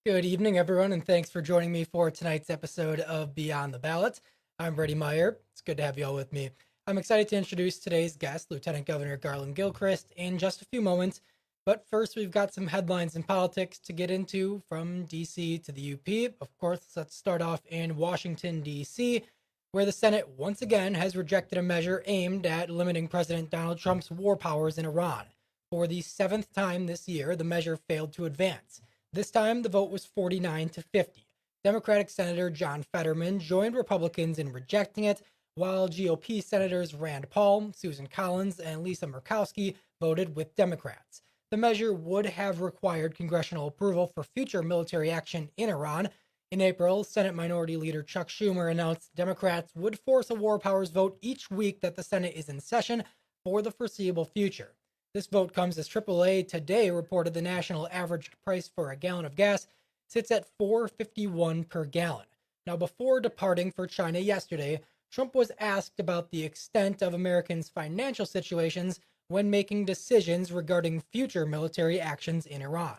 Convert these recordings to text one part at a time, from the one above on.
Good evening, everyone, and thanks for joining me for tonight's episode of Beyond the Ballot. I'm Brady Meyer. It's good to have you all with me. I'm excited to introduce today's guest, Lieutenant Governor Garlin Gilchrist, in just a few moments. But first, we've got some headlines in politics to get into from DC to the UP. Of course, let's start off in Washington, DC, where the Senate once again has rejected a measure aimed at limiting President Donald Trump's war powers in Iran. For the seventh time this year, the measure failed to advance. This time, the vote was 49 to 50. Democratic Senator John Fetterman joined Republicans in rejecting it, while GOP Senators Rand Paul, Susan Collins, and Lisa Murkowski voted with Democrats. The measure would have required congressional approval for future military action in Iran. In April, Senate Minority Leader Chuck Schumer announced Democrats would force a war powers vote each week that the Senate is in session for the foreseeable future. This vote comes as AAA today reported the national average price for a gallon of gas sits at $4.51 per gallon. Now, before departing for China yesterday, Trump was asked about the extent of Americans' financial situations when making decisions regarding future military actions in Iran.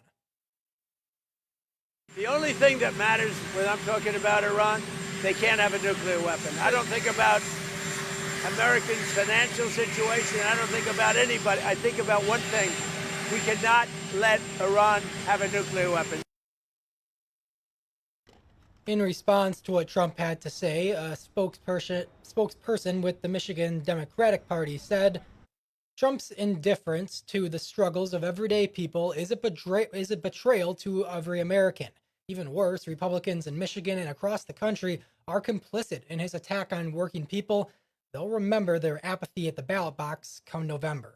The only thing that matters when I'm talking about Iran, they can't have a nuclear weapon. I don't think about Americans' financial situation. I don't think about anybody. I think about one thing. We cannot let Iran have a nuclear weapon. In response to what Trump had to say, a spokesperson with the Michigan Democratic Party said, Trump's indifference to the struggles of everyday people is a betrayal to every American. Even worse, Republicans in Michigan and across the country are complicit in his attack on working people. They'll remember their apathy at the ballot box come November.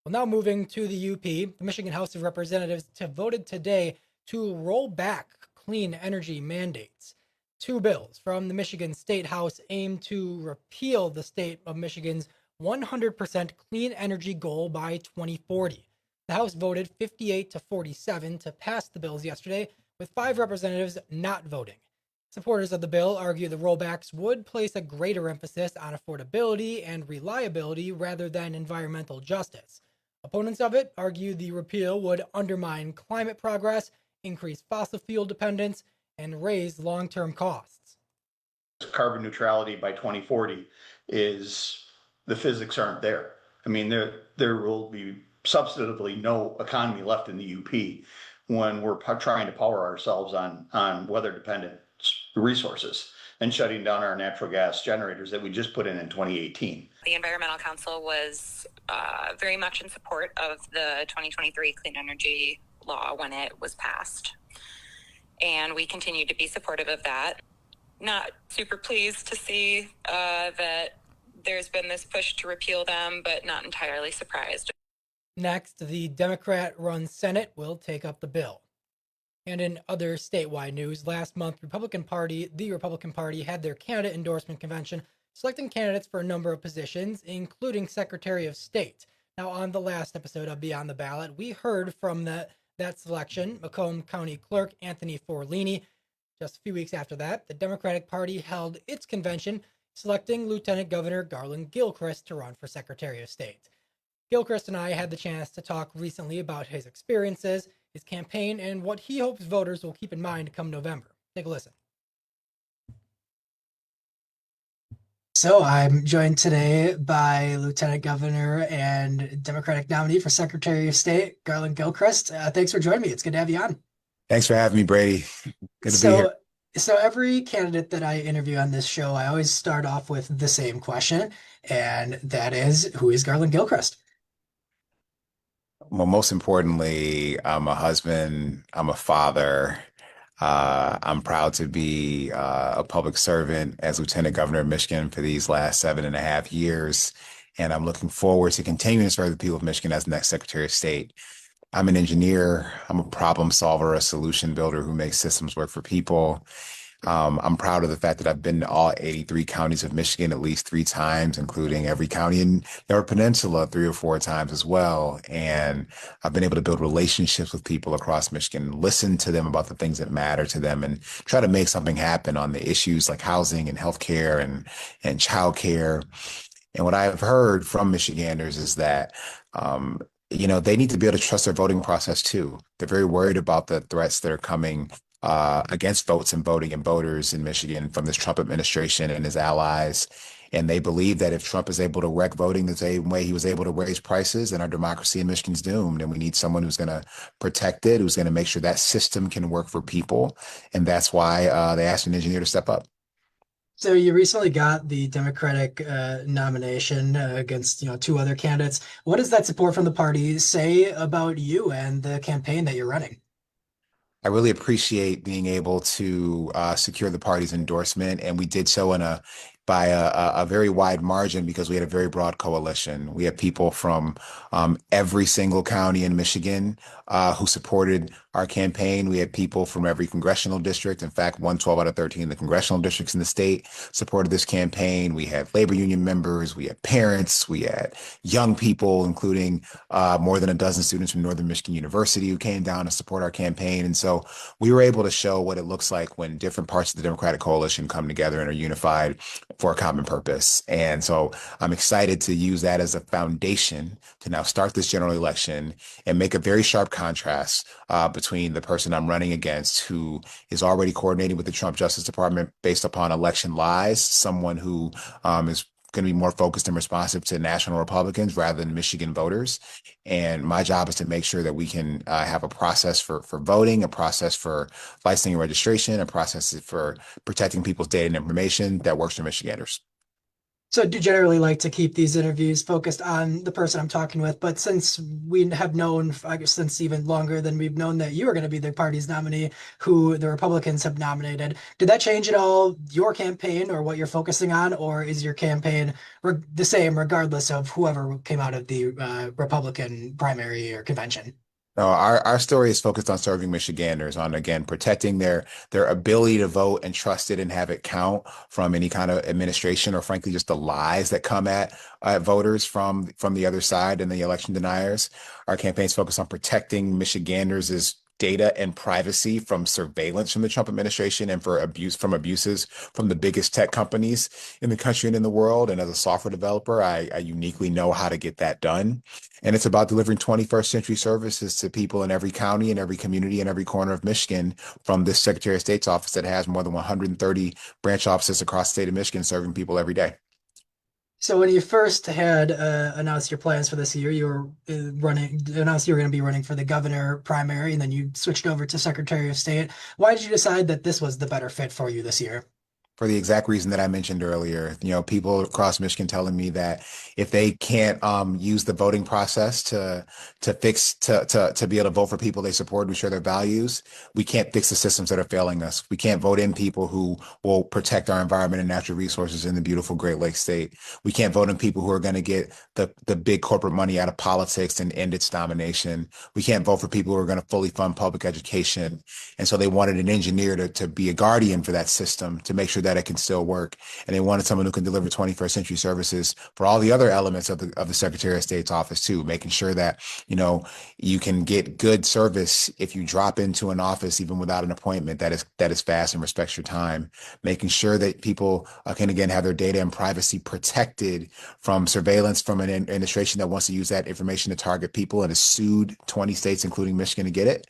Well, now moving to the UP, the Michigan House of Representatives voted today to roll back clean energy mandates. Two bills from the Michigan State House aim to repeal the state of Michigan's 100% clean energy goal by 2040. The House voted 58 to 47 to pass the bills yesterday, with 5 representatives not voting. Supporters of the bill argue the rollbacks would place a greater emphasis on affordability and reliability rather than environmental justice. Opponents of it argue the repeal would undermine climate progress, increase fossil fuel dependence, and raise long-term costs. Carbon neutrality by 2040 is the physics aren't there. I mean, there will be substantively no economy left in the UP when we're trying to power ourselves on weather-dependent resources and shutting down our natural gas generators that we just put in 2018. The Environmental Council was very much in support of the 2023 Clean Energy Law when it was passed. And we continue to be supportive of that. Not super pleased to see that there's been this push to repeal them, but not entirely surprised. Next, the Democrat-run Senate will take up the bill. And in other statewide news, last month, the Republican Party had their candidate endorsement convention, selecting candidates for a number of positions, including Secretary of State. Now, on the last episode of Beyond the Ballot, we heard from that selection, Macomb County Clerk Anthony Forlini. Just a few weeks after that, the Democratic Party held its convention, selecting Lieutenant Governor Garlin Gilchrist to run for Secretary of State. Gilchrist and I had the chance to talk recently about his experiences, his campaign, and what he hopes voters will keep in mind come November. Take a listen. So I'm joined today by Lieutenant Governor and Democratic nominee for Secretary of State, Garlin Gilchrist. Thanks for joining me. It's good to have you on. Thanks for having me, Brady. Good to be here. So every candidate that I interview on this show, I always start off with the same question, and that is, who is Garlin Gilchrist? Well, most importantly, I'm a husband, I'm a father. I'm proud to be a public servant as Lieutenant Governor of Michigan for these last 7.5 years. And I'm looking forward to continuing to serve the people of Michigan as the next Secretary of State. I'm an engineer. I'm a problem solver, a solution builder who makes systems work for people. I'm proud of the fact that I've been to all 83 counties of Michigan at least 3 times, including every county in the Upper Peninsula 3 or 4 times as well. And I've been able to build relationships with people across Michigan, listen to them about the things that matter to them, and try to make something happen on the issues like housing and healthcare and childcare. And what I've heard from Michiganders is that they need to be able to trust their voting process too. They're very worried about the threats that are coming against votes and voting and voters in Michigan from this Trump administration and his allies. And they believe that if Trump is able to wreck voting the same way he was able to raise prices, then our democracy in Michigan's doomed. And we need someone who's going to protect it, who's going to make sure that system can work for people. And that's why they asked an engineer to step up. So you recently got the Democratic nomination against, two other candidates. What does that support from the party say about you and the campaign that you're running? I really appreciate being able to secure the party's endorsement, and we did so by a very wide margin because we had a very broad coalition. We had people from every single county in Michigan who supported our campaign. We had people from every congressional district. In fact, 112 out of 13 of the congressional districts in the state supported this campaign. We had labor union members, we had parents, we had young people, including more than a dozen students from Northern Michigan University who came down to support our campaign. And so we were able to show what it looks like when different parts of the Democratic coalition come together and are unified for a common purpose. And so I'm excited to use that as a foundation to now start this general election and make a very sharp contrast between the person I'm running against, who is already coordinating with the Trump Justice Department based upon election lies, someone who is going to be more focused and responsive to national Republicans rather than Michigan voters. And my job is to make sure that we can have a process for voting, a process for licensing and registration, a process for protecting people's data and information that works for Michiganders. So I do generally like to keep these interviews focused on the person I'm talking with, but since we have known, I guess, since even longer than we've known that you are going to be the party's nominee, who the Republicans have nominated, did that change at all your campaign or what you're focusing on, or is your campaign the same regardless of whoever came out of the Republican primary or convention? No, our story is focused on serving Michiganders, on again protecting their ability to vote and trust it and have it count from any kind of administration or frankly just the lies that come at voters from the other side and the election deniers. Our campaign's focused on protecting Michiganders' data and privacy from surveillance from the Trump administration and for abuses from the biggest tech companies in the country and in the world. And as a software developer, I uniquely know how to get that done. And it's about delivering 21st century services to people in every county and every community and every corner of Michigan from this Secretary of State's office that has more than 130 branch offices across the state of Michigan serving people every day. So when you first had announced your plans for this year, you were announced you were going to be running for the governor primary, and then you switched over to Secretary of State. Why did you decide that this was the better fit for you this year? For the exact reason that I mentioned earlier. People across Michigan telling me that if they can't use the voting process to be able to vote for people they support who share their values, we can't fix the systems that are failing us. We can't vote in people who will protect our environment and natural resources in the beautiful Great Lakes state. We can't vote in people who are going to get the big corporate money out of politics and end its domination. We can't vote for people who are going to fully fund public education. And so they wanted an engineer to be a guardian for that system, to make sure that it can still work. And they wanted someone who can deliver 21st century services for all the other elements of the Secretary of State's office too, making sure that, you can get good service if you drop into an office, even without an appointment, that is fast and respects your time, making sure that people can again have their data and privacy protected from surveillance from an administration that wants to use that information to target people and has sued 20 states, including Michigan, to get it,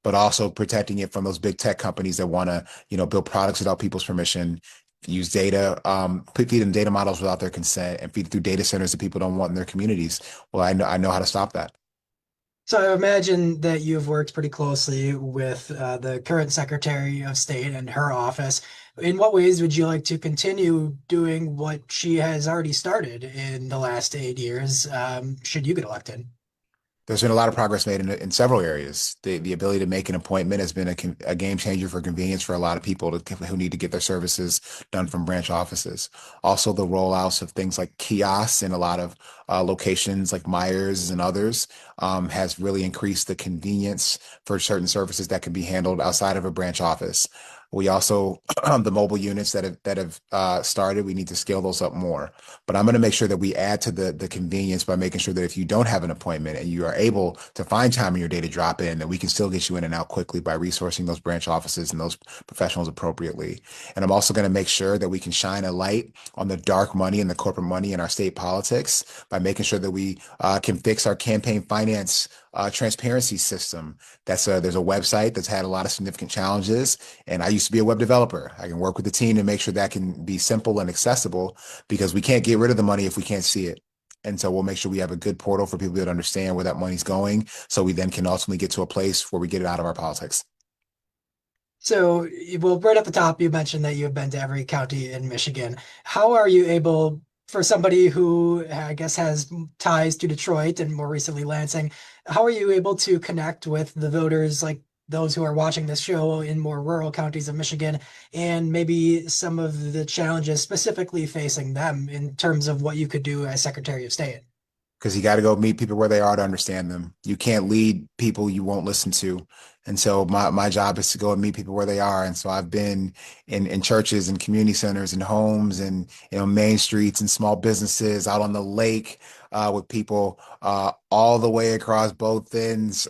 but also protecting it from those big tech companies that want to, build products without people's permission, use data, feed them data models without their consent, and feed it through data centers that people don't want in their communities. Well, I know how to stop that. So I imagine that you've worked pretty closely with the current Secretary of State and her office. In what ways would you like to continue doing what she has already started in the last 8 years, should you get elected? There's been a lot of progress made in several areas. The ability to make an appointment has been a game changer for convenience for a lot of people who need to get their services done from branch offices. Also, the rollouts of things like kiosks in a lot of locations like Myers and others has really increased the convenience for certain services that can be handled outside of a branch office. We also the mobile units that have started, we need to scale those up more. But I'm going to make sure that we add to the convenience by making sure that if you don't have an appointment and you are able to find time in your day to drop in, that we can still get you in and out quickly by resourcing those branch offices and those professionals appropriately. And I'm also going to make sure that we can shine a light on the dark money and the corporate money in our state politics by making sure that we can fix our campaign finance transparency system. There's a website that's had a lot of significant challenges, and I used to be a web developer. I can work with the team to make sure that can be simple and accessible because we can't get rid of the money if we can't see it. And so we'll make sure we have a good portal for people to understand where that money's going, so we then can ultimately get to a place where we get it out of our politics. So, well, right at the top, you mentioned that you have been to every county in Michigan. How are you able, for somebody who I guess has ties to Detroit and more recently Lansing, how are you able to connect with the voters, like those who are watching this show in more rural counties of Michigan, and maybe some of the challenges specifically facing them in terms of what you could do as Secretary of State? Because you got to go meet people where they are to understand them. You can't lead people you won't listen to. And so my job is to go and meet people where they are. And so I've been in churches and community centers and homes and main streets and small businesses out on the lake with people all the way across both ends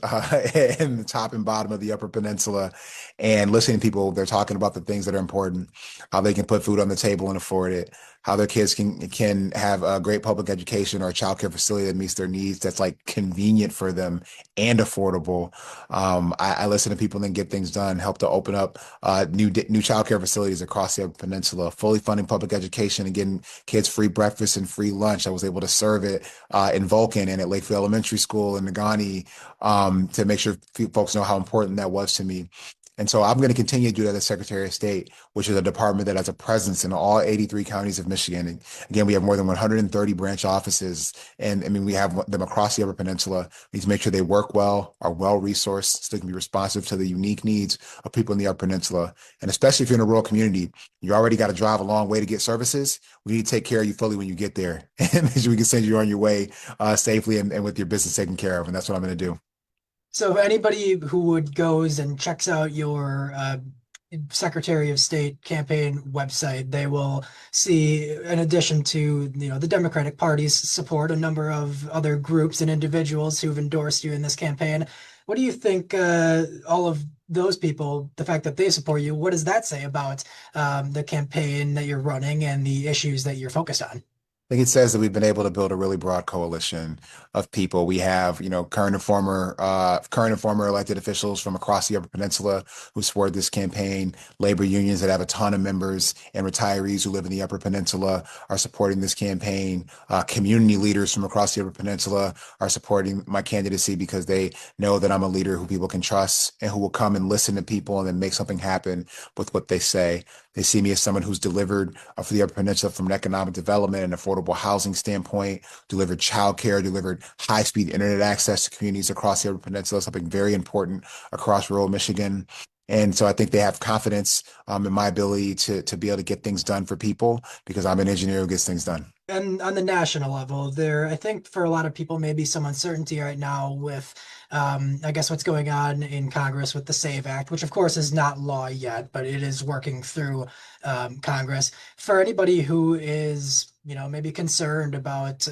in the top and bottom of the Upper Peninsula, and listening to people. They're talking about the things that are important, how they can put food on the table and afford it, how their kids can have a great public education or a childcare facility that meets their needs, that's like convenient for them and affordable. I listen to people and then get things done, help to open up new childcare facilities across the peninsula, fully funding public education and getting kids free breakfast and free lunch. I was able to serve it in Vulcan and at Lakefield Elementary School in Nagani, to make sure folks know how important that was to me. And so I'm going to continue to do that as Secretary of State, which is a department that has a presence in all 83 counties of Michigan. And again, we have more than 130 branch offices. And I mean, we have them across the Upper Peninsula. We need to make sure they work well, are well resourced, so they can be responsive to the unique needs of people in the Upper Peninsula. And especially if you're in a rural community, you already got to drive a long way to get services. We need to take care of you fully when you get there, and make sure we can send you on your way safely and with your business taken care of. And that's what I'm going to do. So if anybody who would goes and checks out your Secretary of State campaign website, they will see, in addition to the Democratic Party's support, a number of other groups and individuals who've endorsed you in this campaign. What do you think all of those people, the fact that they support you, what does that say about the campaign that you're running and the issues that you're focused on? I think it says that we've been able to build a really broad coalition of people. We have, current and former elected officials from across the Upper Peninsula who support this campaign. Labor unions that have a ton of members and retirees who live in the Upper Peninsula are supporting this campaign. Community leaders from across the Upper Peninsula are supporting my candidacy because they know that I'm a leader who people can trust and who will come and listen to people and then make something happen with what they say. They see me as someone who's delivered for the Upper Peninsula from an economic development and affordable housing standpoint, delivered childcare, delivered high-speed internet access to communities across the Upper Peninsula, something very important across rural Michigan. And so I think they have confidence in my ability to be able to get things done for people because I'm an engineer who gets things done. And on the national level, there, I think for a lot of people, maybe some uncertainty right now with, I guess, what's going on in Congress with the SAVE Act, which of course is not law yet, but it is working through Congress. For anybody who is, maybe concerned about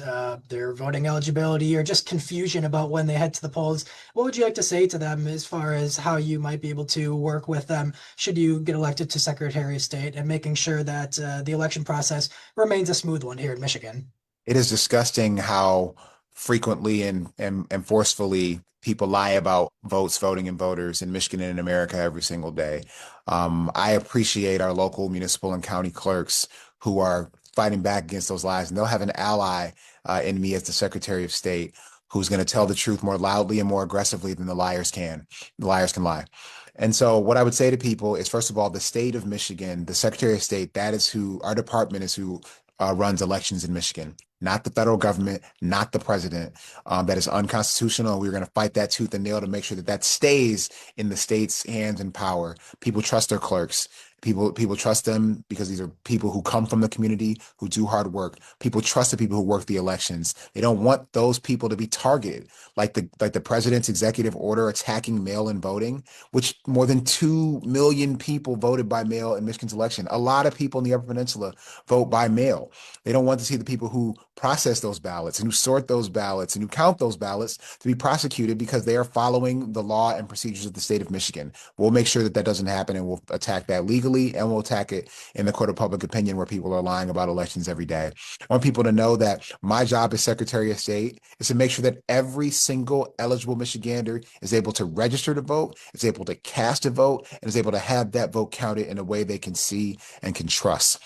their voting eligibility or just confusion about when they head to the polls, what would you like to say to them as far as how you might be able to work with them should you get elected to Secretary of State and making sure that the election process remains a smooth one here in Michigan? It is disgusting how frequently and forcefully people lie about votes, voting, and voters in Michigan and in America every single day. I appreciate our local municipal and county clerks who are fighting back against those lies, and they'll have an ally in me as the Secretary of State who's going to tell the truth more loudly and more aggressively than the liars can. The liars can lie. And so what I would say to people is, first of all, the state of Michigan, the Secretary of State, that is who our department is, who runs elections in Michigan, not the federal government, not the president. That is unconstitutional. We're going to fight that tooth and nail to make sure that that stays in the state's hands and power. People trust their clerks. People trust them because these are people who come from the community, who do hard work. People trust the people who work the elections. They don't want those people to be targeted, like the president's executive order attacking mail-in voting, which more than 2 million people voted by mail in Michigan's election. A lot of people in the Upper Peninsula vote by mail. They don't want to see the people who process those ballots and who sort those ballots and who count those ballots to be prosecuted because they are following the law and procedures of the state of Michigan. We'll make sure that doesn't happen, and we'll attack that legally, and we'll attack it in the court of public opinion where people are lying about elections every day. I want people to know that my job as Secretary of State is to make sure that every single eligible Michigander is able to register to vote, is able to cast a vote, and is able to have that vote counted in a way they can see and can trust.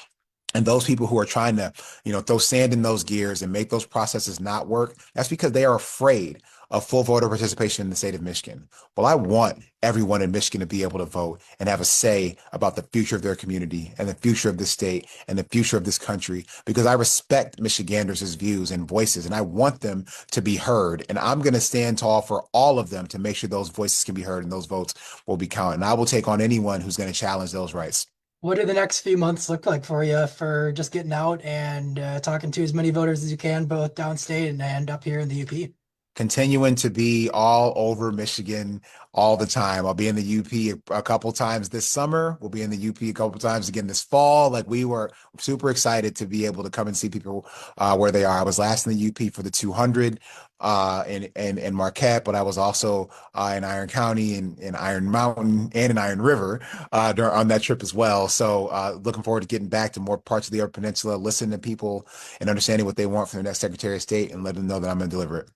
And those people who are trying to, throw sand in those gears and make those processes not work, that's because they are afraid of full voter participation in the state of Michigan. Well, I want everyone in Michigan to be able to vote and have a say about the future of their community and the future of the state and the future of this country, because I respect Michiganders' views and voices, and I want them to be heard. And I'm going to stand tall for all of them to make sure those voices can be heard and those votes will be counted. And I will take on anyone who's going to challenge those rights. What do the next few months look like for you for just getting out and talking to as many voters as you can, both downstate and up here in the UP? Continuing to be all over Michigan all the time. I'll be in the UP a couple times this summer. We'll be in the UP a couple times again this fall. Like, we were super excited to be able to come and see people where they are. I was last in the UP for the 200 in Marquette, but I was also in Iron County and in Iron Mountain and in Iron River on that trip as well. So looking forward to getting back to more parts of the Upper Peninsula, listening to people and understanding what they want from their next Secretary of State, and letting them know that I'm going to deliver it.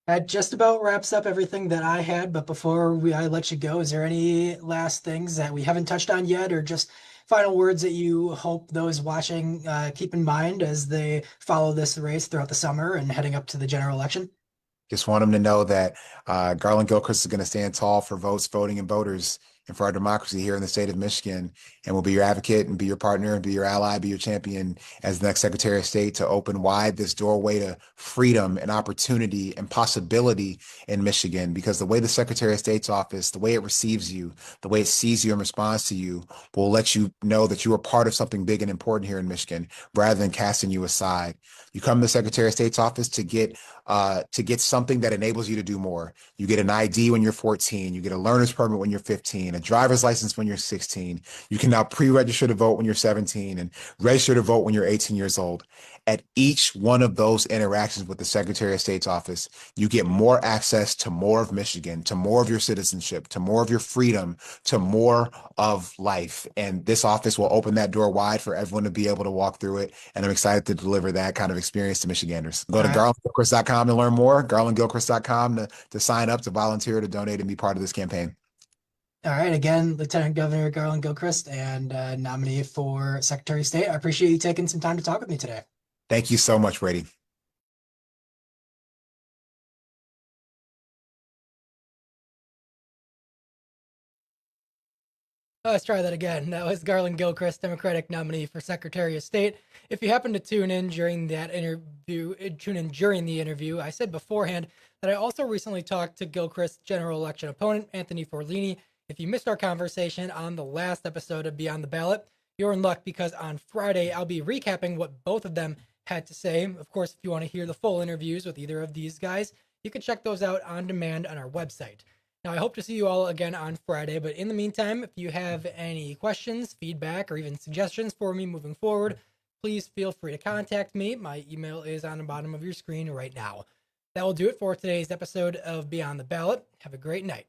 That just about wraps up everything that I had. But before I let you go, is there any last things that we haven't touched on yet, or just final words that you hope those watching keep in mind as they follow this race throughout the summer and heading up to the general election? Just want them to know that Garlin Gilchrist is going to stand tall for votes, voting, and voters, and for our democracy here in the state of Michigan. And will be your advocate and be your partner and be your ally, be your champion as the next Secretary of State to open wide this doorway to freedom and opportunity and possibility in Michigan. Because the way the Secretary of State's office, the way it receives you, the way it sees you and responds to you, will let you know that you are part of something big and important here in Michigan, rather than casting you aside. You come to the Secretary of State's office to get something that enables you to do more. You get an ID when you're 14. You get a learner's permit when you're 15, a driver's license when you're 16. You can now pre-register to vote when you're 17 and register to vote when you're 18 years old. At each one of those interactions with the Secretary of State's office, you get more access to more of Michigan, to more of your citizenship, to more of your freedom, to more of life. And this office will open that door wide for everyone to be able to walk through it. And I'm excited to deliver that kind of experience to Michiganders. Go to garlingilchrist.com to learn more, garlingilchrist.com to sign up, to volunteer, to donate, and be part of this campaign. All right. Again, Lieutenant Governor Garlin Gilchrist and nominee for Secretary of State. I appreciate you taking some time to talk with me today. Thank you so much, Brady. Let's try that again. That was Garlin Gilchrist, Democratic nominee for Secretary of State. If you happen to tune in during the interview, I said beforehand that I also recently talked to Gilchrist's general election opponent, Anthony Forlini. If you missed our conversation on the last episode of Beyond the Ballot, you're in luck, because on Friday, I'll be recapping what both of them had to say. Of course, if you want to hear the full interviews with either of these guys, you can check those out on demand on our website. Now, I hope to see you all again on Friday, but in the meantime, if you have any questions, feedback, or even suggestions for me moving forward, please feel free to contact me. My email is on the bottom of your screen right now. That will do it for today's episode of Beyond the Ballot. Have a great night.